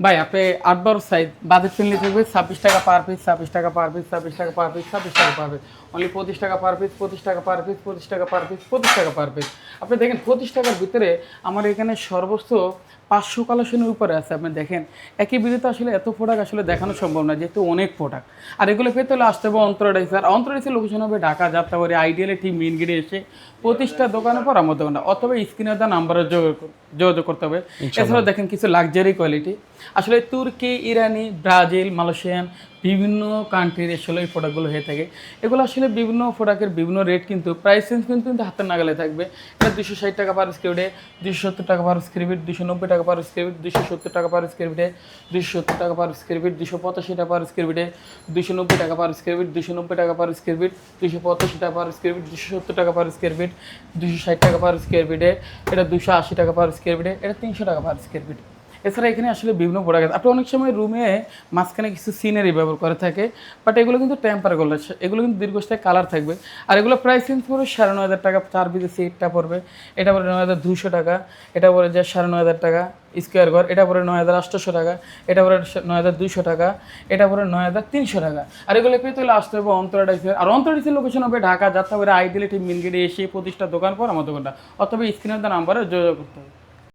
ভাই আপনি ৮/১২ size budget friendly থাকবে ২৬ টাকা পার পিস, ২৬ টাকা পার পিস, ২৬ টাকা পার পিস, ২৬ টাকা পার পিস, অনলি ২৫ টাকা পার পিস, ২৫ টাকা পার পিস, ২৫ টাকা পার পিস, ২৫ টাকা পার পিস। আপনি দেখেন ২৫ টাকার ভিতরে আমার এখানে সর্বোচ্চ ৫০০ কালেকশনের উপরে আছে। আপনি দেখেন একই ভিডিওতে আসলে এত প্রোডাক্ট আসলে দেখানো সম্ভব না, যেহেতু অনেক প্রোডাক্ট। আর এগুলো পেতে হলে আসতে হবে অন্তরাডাইস। আর অন্তরাডাইসের লোকেশন হবে ঢাকা যাত্রাবাড়ি আইডিয়ালে ঠিক মেইন গেটে এসে প্রতিষ্ঠা দোকানের পর আমার দোকানটা, অথবা স্ক্রিনে দেওয়া নাম্বারে যোগাযোগ করতে হবে। এছাড়াও দেখেন কিছু লাক্সারি কোয়ালিটি আসলে তুর্কি, ইরানি, ব্রাজিল, মালয়েশিয়ান বিভিন্ন কান্ট্রির আসলে এই প্রোডাক্টগুলো হয়ে থাকে। এগুলো আসলে বিভিন্ন প্রোডাক্টের বিভিন্ন রেট, কিন্তু প্রাইস সেন্স কিন্তু হাতের নাগালে থাকবে। এটা ২৬০ টাকা পার স্কোয়ার ফিটে, ২৭০ টাকা পার স্কোয়ার ফিট, ২৯০ টাকা পার স্কোয়ার ফিট, ২৭০ টাকা পার স্কোয়ার ফিটে, ২৭০ টাকা পার স্কোয়ার ফিট, ২৮৫ টাকা পার স্কোয়ার ফিটে, ২৯০ টাকা পার স্কোয়ার ফিট, ২৯০ টাকা পার স্কোয়ার ফিট, ২৮৫ টাকা পার স্কোয়ার ফিট, ২৭০ টাকা পার স্কোয়ার ফিট, ২৬০ টাকা পার স্কোয়ার ফিটে, এটা ২৮০ টাকা পার স্কোয়ার ফিটে, এটা ৩০০ টাকা পার স্কোয়ার ফিট। এছাড়া এখানে আসলে বিভিন্ন প্রোডাক্ট আছে। আপনি অনেক সময় রুমে মাঝখানে কিছু সিনারি ব্যবহার করে থাকে, বাট এগুলো কিন্তু টেম্পার গোল্ড, এগুলো কিন্তু দীর্ঘস্থায়ী কালার থাকবে। আর এগুলো প্রাইস চেঞ্জ পড়বে ৯৫০০ টাকা, 4 পিসের সেটটা পড়বে। এটা পড়ে ৯২০০ টাকা, এটা পড়ে যে ৯৫০০ টাকা স্কোয়ার ঘর, এটা পড়ে ৯৮০০ টাকা, এটা পড়ে ৯২০০ টাকা, এটা পড়ে ৯৩০০ টাকা। আর এগুলো পেতে হলে আসতে হবে অন্তরাডাইসের। আর অন্তরাডাইসের লোকেশন হবে ঢাকা যাত্রাবাড়ি আইডিয়ালি ঠিক মেইন গেটে এসে প্রতিষ্ঠা দোকান পর আমার দোকানটা, অথবা স্ক্রিনের নাম্বারে যোগাযোগ করতে হবে।